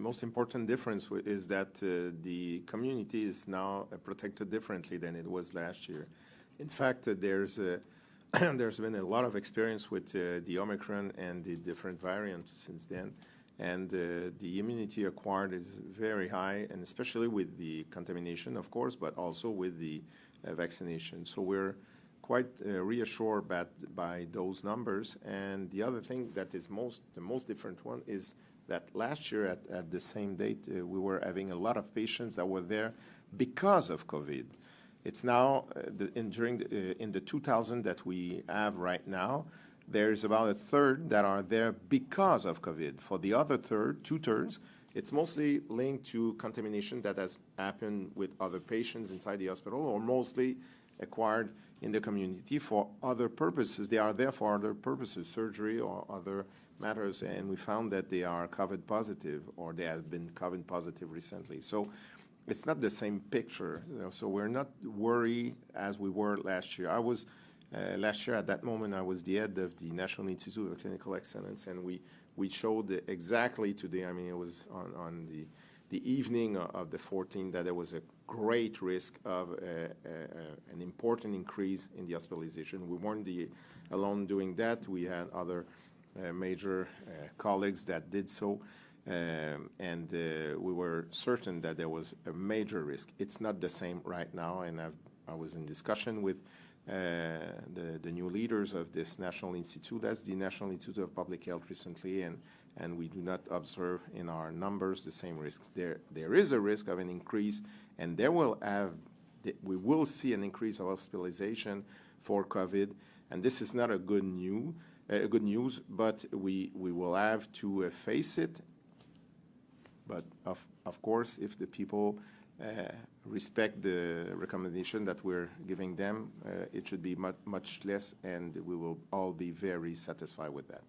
most important difference is that the community is now protected differently than it was last year. In fact, there's been a lot of experience with the Omicron and the different variants since then, and the immunity acquired is very high, and especially with the contamination, of course, but also with the vaccination. So we're quite reassured by those numbers. And the other thing that is the most different one is that last year at the same date, we were having a lot of patients that were there because of COVID. It's now, in the 2,000 that we have right now, there's about a third that are there because of COVID. For the other third, two-thirds, it's mostly linked to contamination that has happened with other patients inside the hospital, or mostly acquired in the community for other purposes. They are there for other purposes, surgery or other matters, and we found that they are COVID positive, or they have been COVID positive recently. So it's not the same picture. So we're not worried as we were last year. Last year at that moment, I was the head of the National Institute of Clinical Excellence, and we showed exactly today, I mean, it was on the evening of the 14th, that there was a great risk of an important increase in the hospitalization. We weren't alone doing that. We had other major colleagues that did so, and we were certain that there was a major risk. It's not the same right now, and I was in discussion with the new leaders of this National Institute. That's the National Institute of Public Health recently, and we do not observe in our numbers the same risks. There is a risk of an increase, and we will see an increase of hospitalization for COVID, and this is not a good news, but we will have to face it. But of course, if the people respect the recommendation that we're giving them, it should be much less, and we will all be very satisfied with that.